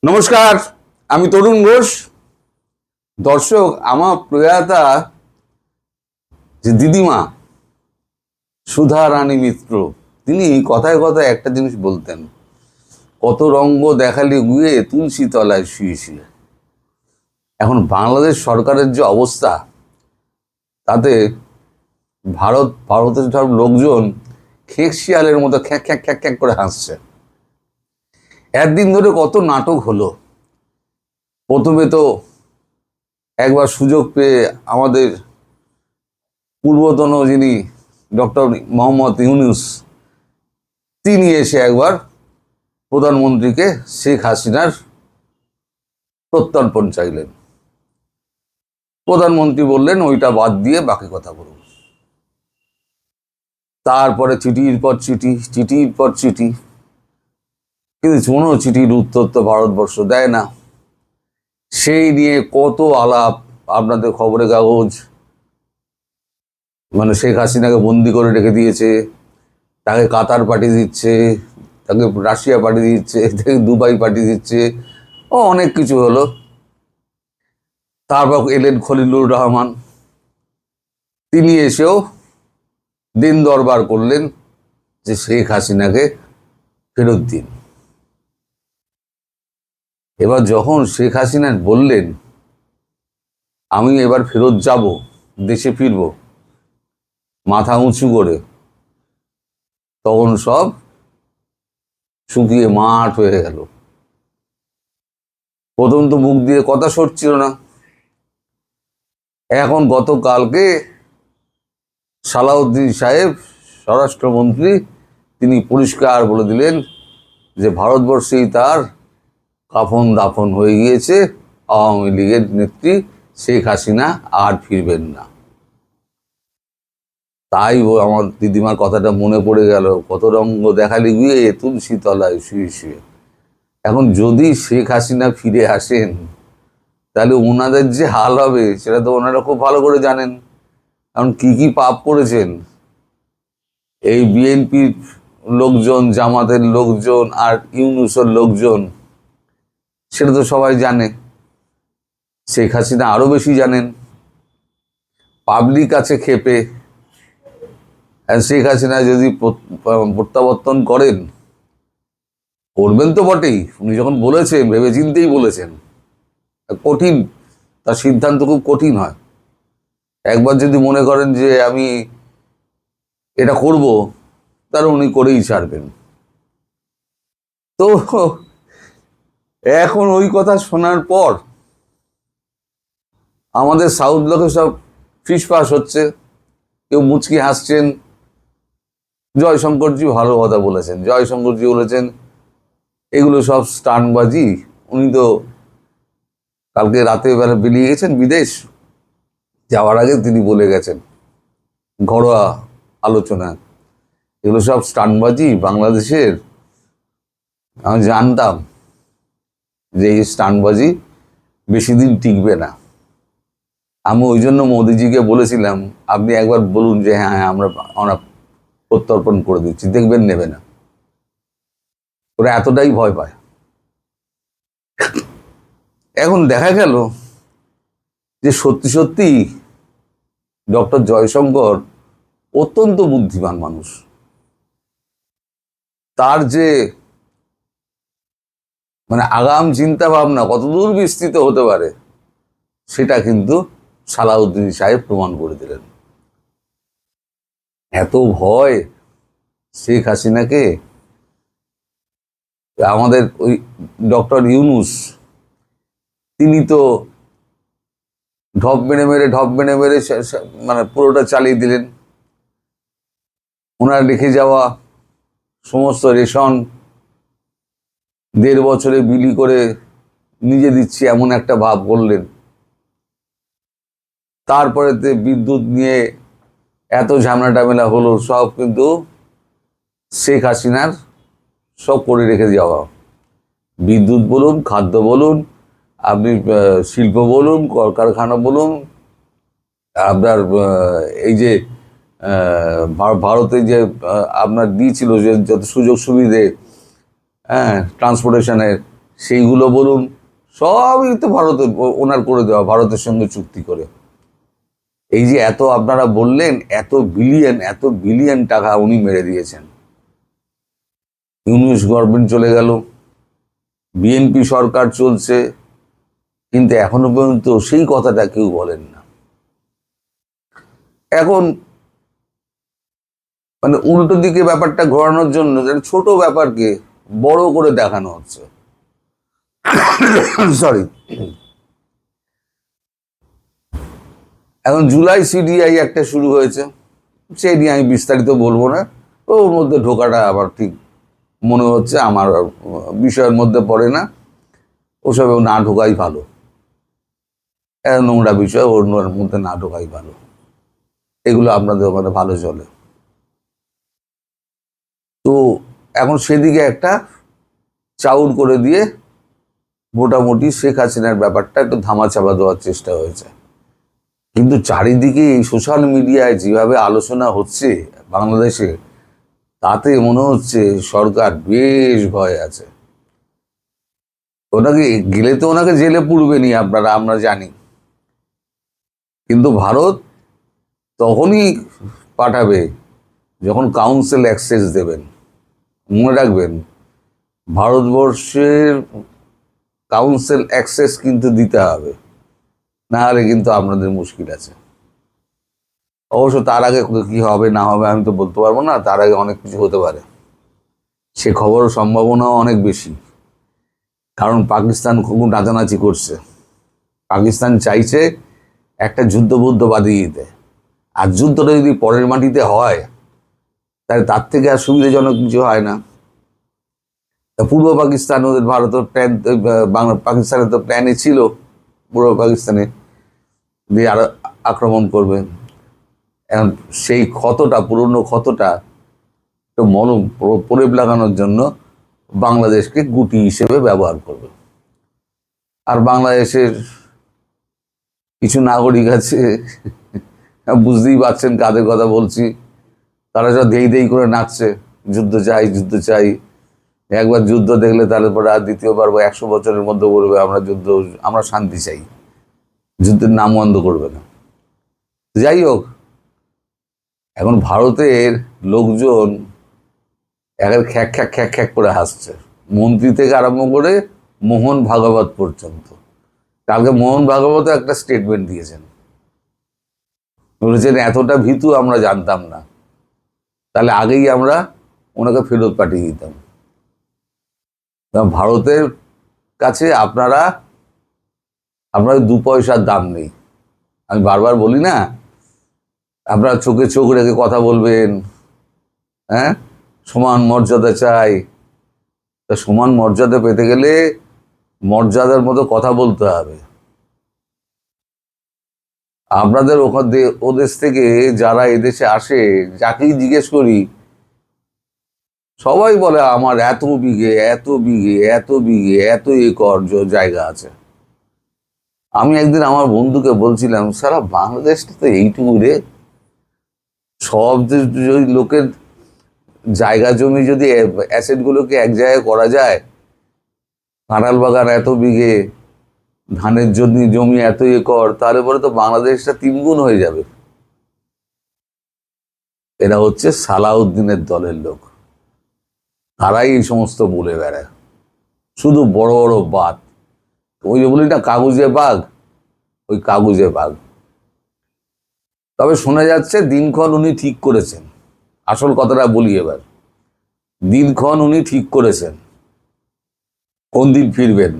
নমস্কার, আমি তরুণ ঘোষ। দর্শক, আমার প্রয়াতা যে দিদিমা সুধা রানী মিত্র, তিনি কথায় কথায় একটা জিনিস বলতেন, কত রঙ্গ দেখালি গুয়ে তুলসী তলায় শুয়ে শুয়ে। এখন বাংলাদেশ সরকারের যে অবস্থা, তাতে ভারতের সব লোকজন খেক শিয়ালের মতো খ্যাক খ্যাক খ্যাক খ্যাক করে হাসছে। একদিন ধরে কত নাটক হলো। প্রথমে তো একবার সুযোগ পেয়ে আমাদের পূর্বতন যিনি ডক্টর মোহাম্মদ ইউনূস, তিনি এসে একবার প্রধানমন্ত্রীকে শেখ হাসিনার প্রত্যর্পণ চাইলেন। প্রধানমন্ত্রী বললেন ওইটা বাদ দিয়ে বাকি কথা বলুন। তারপরে চিঠির পর চিঠি, চিঠির পর চিঠি, কিন্তু কোনো চিঠির উত্তর তো ভারতবর্ষ দেয় না। সেই নিয়ে কত আলাপ, আপনাদের খবরের কাগজ মানে শেখ হাসিনাকে বন্দি করে রেখে দিয়েছে, তাকে কাতার পাঠিয়ে দিচ্ছে, তাকে রাশিয়া পাঠিয়ে দিচ্ছে, তাকে দুবাই পাঠিয়ে দিচ্ছে, ও অনেক কিছু হলো। তারপর এলেন খলিলুর রহমান, তিনি এসেও দিন দরবার করলেন যে শেখ হাসিনাকে ফেরত দিন। এবার যখন শেখ হাসিনা বললেন আমি এবার ফেরত যাব, দেশে ফিরব মাথা উঁচু করে, তখন সব শুকিয়ে মাঠ হয়ে গেল। প্রথম তো মুখ দিয়ে কথা সরছিল না। এখন গতকালকে সালাউদ্দিন সাহেব, স্বরাষ্ট্রমন্ত্রী, তিনি পরিষ্কার বলে দিলেন যে ভারতবর্ষেই তার কাফন দাফন হয়ে গিয়েছে, আওয়ামী লীগের নেত্রী শেখ হাসিনা আর ফিরবেন না। তাই আমার দিদিমার কথাটা মনে পড়ে গেল, কত রঙ্গ দেখালি গিয়ে তুলসী তলায় শুয়ে শুয়ে। এখন যদি শেখ হাসিনা ফিরে আসেন, তাহলে ওনাদের যে হাল হবে সেটা তো ওনারা খুব ভালো করে জানেন। কারণ কি কি পাপ করেছেন এই বিএনপির লোকজন, জামাতের লোকজন আর ইউনূসের লোকজন, সেটা তো সবাই জানে। শেখ হাসিনা আরো বেশি জানেন। পাবলিক আছে ক্ষেপে, শেখ হাসিনা যদি প্রত্যাবর্তন করেন, করবেন তো বটেই, উনি যখন বলেছেন ভেবে চিন্তেই বলেছেন। কঠিন, তার সিদ্ধান্ত খুব কঠিন হয়। একবার যদি মনে করেন যে আমি এটা করব, তাহলে উনি করেই ছাড়বেন। তো এখন ওই কথা শোনার পর আমাদের সাউথ ব্লকে সব ফিসফাস হচ্ছে, কেউ মুচকি হাসছেন। জয়শঙ্করজি ভালো কথা বলেছেন। জয়শঙ্করজি বলেছেন এগুলো সব স্টান্টবাজি। উনি তো কালকে রাতে বেলা বেরিয়ে গেছেন বিদেশ, যাওয়ার আগে তিনি বলে গেছেন ঘরোয়া আলোচনা, এগুলো সব স্টান্টবাজি বাংলাদেশের। আমি জানতাম যে এই স্টান্টবাজি বেশি দিন টিকবে না। আমি ওই জন্য মোদিজিকে বলেছিলাম আপনি একবার বলুন যে হ্যাঁ আমরা প্রত্যর্পণ করে দিচ্ছি, দেখবেন নেবে না। ওরা এতটাই ভয় পায়। এখন দেখা গেল যে সত্যি সত্যি ডক্টর জয়শঙ্কর অত্যন্ত বুদ্ধিমান মানুষ। তার যে মানে আগাম চিন্তা ভাবনা কতদূর বিস্তৃত হতে পারে, সেটা কিন্তু সালাউদ্দিন সাহেব প্রমাণ করে দিলেন। এত ভয় শেখ হাসিনাকে, আমাদের ওই ডক্টর ইউনূস, তিনি তো ঢপ মেরে মেরে মানে পুরোটা চালিয়ে দিলেন। ওনার রেখে যাওয়া সমস্ত রেশন 1.5 বছরে বিলি করে নিজে দিচ্ছি এমন একটা ভাব করলেন। তারপরে বিদ্যুৎ নিয়ে এত ঝামেলা টামেলা হলো, সব কিন্তু শেখ হাসিনার সব করে রেখে যাওয়া। বিদ্যুৎ বলুন, খাদ্য বলুন, আপনি শিল্প বলুন, কলকারখানা বলুন, আপনার এই যে ভারতে যে আপনার দিয়েছিল যে যত সুযোগ সুবিধে, হ্যাঁ, ট্রান্সপোর্টেশনের, সেইগুলো বলুন, সবই তো ভারতের ওনার করে দেওয়া, ভারতের সঙ্গে চুক্তি করে। এই যে এত আপনারা বললেন, এত বিলিয়ন টাকা উনি মেরে দিয়েছেন। ইউনূস গভর্নমেন্ট চলে গেল, বিএনপি সরকার চলছে, কিন্তু এখনো পর্যন্ত সেই কথাটা কেউ বলেন না। এখন মানে উল্টো দিকে ব্যাপারটা ঘোরানোর জন্য ছোট ব্যাপারকে বড় করে দেখানো হচ্ছে। সরি। এখন জুলাই সিডিআই একটা শুরু হয়েছে, সেই নিয়ে আমি বিস্তারিত বলবো না। ওর মধ্যে ঢোকাটা আবার ঠিক মনে হচ্ছে আমার বিষয়ের মধ্যে পড়ে না, ওসবে না ঢোকাই ভালো। নোংরা বিষয় ওর মধ্যে না ঢোকাই ভালো। এগুলো আপনাদের ওখানে ভালো চলে। তো এখন সেদিকে একটা চাউর করে দিয়ে মোটামুটি শেখ হাসিনার ব্যাপারটা একটু ধামাচাপা দেওয়ার চেষ্টা হয়েছে। কিন্তু চারিদিকে এই সোশ্যাল মিডিয়ায় যেভাবে আলোচনা হচ্ছে বাংলাদেশে, তাতে মনে হচ্ছে সরকার বেশ ভয় আছে। ওনাকে গেলে তো ওনাকে জেলে পুরবেনি আমরা জানি, কিন্তু ভারত তখনই পাঠাবে যখন কাউন্সিল অ্যাক্সেস দেবেন। মনে রাখবেন, ভারতবর্ষের কাউন্সিল অ্যাক্সেস কিন্তু দিতে হবে, না হলে কিন্তু আপনাদের মুশকিল আছে। অবশ্য তার আগে কি হবে না হবে আমি তো বলতে পারবো না, তার আগে অনেক কিছু হতে পারে, সে খবরের সম্ভাবনাও অনেক বেশি। কারণ পাকিস্তান খুব নাচানাচি করছে, পাকিস্তান চাইছে একটা যুদ্ধ বাঁধিয়ে দিতে। আর যুদ্ধটা যদি পরের মাটিতে হয়, তাহলে তার থেকে আর সুবিধাজনক কিছু হয় না। পূর্ব পাকিস্তান ওদের ভারতের প্ল্যান, বাংলা পাকিস্তানের তো প্ল্যানে ছিল পূর্ব পাকিস্তানে দিয়ে আরো আক্রমণ করবে। এখন সেই ক্ষতটা, পুরনো ক্ষতটা একটু মলম প্রলেপ লাগানোর জন্য বাংলাদেশকে গুটি হিসেবে ব্যবহার করবে। আর বাংলাদেশের কিছু নাগরিক আছে, বুঝতেই পারছেন কাদের কথা বলছি, তারা সব দেই করে নাচছে, যুদ্ধ চাই যুদ্ধ চাই। একবার যুদ্ধ দেখলে তাহলে পরে আর দ্বিতীয়বার 100 বছরের মধ্যে বলবে আমরা শান্তি চাই, যুদ্ধের নাম বন্ধ করবে না। যাই হোক, এখন ভারতের লোকজন একের খ্যাক খ্যাক খ্যাক খ্যাক করে হাসছে, মন্ত্রী থেকে আরম্ভ করে মোহন ভাগবত পর্যন্ত। কালকে মোহন ভাগবত একটা স্টেটমেন্ট দিয়েছেন, বলেছেন এতটা ভীতু আমরা জানতাম না, তাহলে আগেই আমরা ওনাকে ফেরত পাঠিয়ে দিতাম। ভারতের কাছে আপনারা 2 পয়সার দাম নেই। আমি বারবার বলি না, আপনারা চোখে চোখ রেখে কথা বলবেন, হ্যাঁ, সমান মর্যাদা চাই। তা সমান মর্যাদা পেতে গেলে মর্যাদার মতো কথা বলতে হবে। আপনাদের ওদেশ থেকে যারা এদেশে আসে, যাকেই জিজ্ঞেস করি, সবাই বলে আমার এত বিঘে এত একর জায়গা আছে। আমি একদিন আমার বন্ধুকে বলছিলাম, সারা বাংলাদেশটা তো এইটুকু রে, সব লোকের জায়গা জমি যদি অ্যাসেটগুলোকে এক জায়গায় করা যায়, কাঁঠাল বাগান এত বিঘে, ধানের জমি এত একর, তাহলে পরে তো বাংলাদেশটা 3 গুণ হয়ে যাবে। এরা হচ্ছে সালাউদ্দিনের দলের লোক, তারাই এই সমস্ত বলে বেড়ায়, শুধু বড় বড় বাত। ওই যে বলি না কাগজে বাঘ, ওই কাগজে বাঘ। তবে শোনা যাচ্ছে দিনক্ষণ উনি ঠিক করেছেন। আসল কথাটা বলি এবার, দিনক্ষণ উনি ঠিক করেছেন কোন দিন ফিরবেন।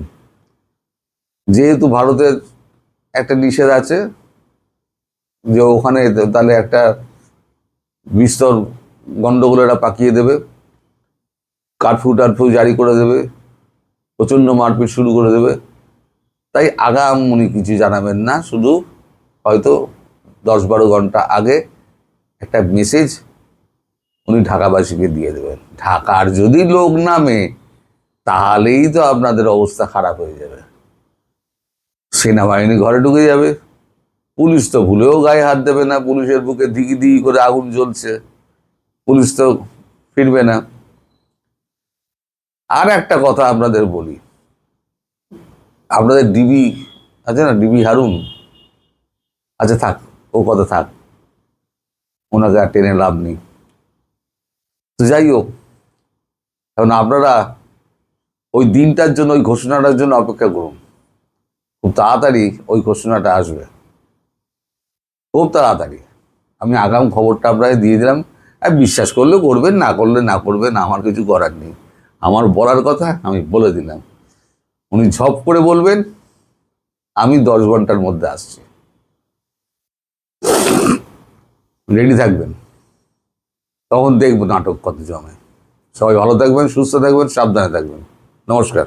যেহেতু ভারতের একটা নিষেধ আছে যে ওখানে তাহলে একটা বিস্তর গন্ডগোলেরা পাকিয়ে দেবে, কারফিউ জারি করে দেবে, প্রচণ্ড মারপিট শুরু করে দেবে। তাই আগাম উনি কিছু জানাবেন না, শুধু হয়তো 10-12 ঘন্টা আগে একটা মেসেজ উনি ঢাকাবাসীকে দিয়ে দেবেন। ঢাকার যদি লোক নামে, তাহলেই তো আপনাদের অবস্থা খারাপ হয়ে যাবে। সেনাবাহিনী ঘরে ঢুকে যাবে, পুলিশ তো ভুলেও গায়ে হাত দেবে না, পুলিশের বুকে দিগি করে আগুন জ্বলছে, পুলিশ তো ফিরবে না। আর একটা কথা আপনাদের বলি, আপনাদের ডিবি আছে না, ডিবি হারুন, আচ্ছা থাক, ও কথা থাক, ওনাকে আর টেনে লাভ নেই। তো যাই হোক, কারণ আপনারা ওই দিনটার জন্য, ওই ঘোষণাটার জন্য অপেক্ষা করুন। খুব তাড়াতাড়ি ওই ঘোষণাটা আসবে, খুব তাড়াতাড়ি। আমি আগাম খবরটা আপনাকে দিয়ে দিলাম, আর বিশ্বাস করলে করবেন, না করলে না করবেন, আমার কিছু করার নেই। আমার বলার কথা আমি বলে দিলাম, উনি ঝপ করে বলবেন, আমি 10 ঘন্টার মধ্যে আসছি, রেডি থাকবেন। তখন দেখবো নাটক কত জমে। সবাই ভালো থাকবেন, সুস্থ থাকবেন, সাবধানে থাকবেন। নমস্কার।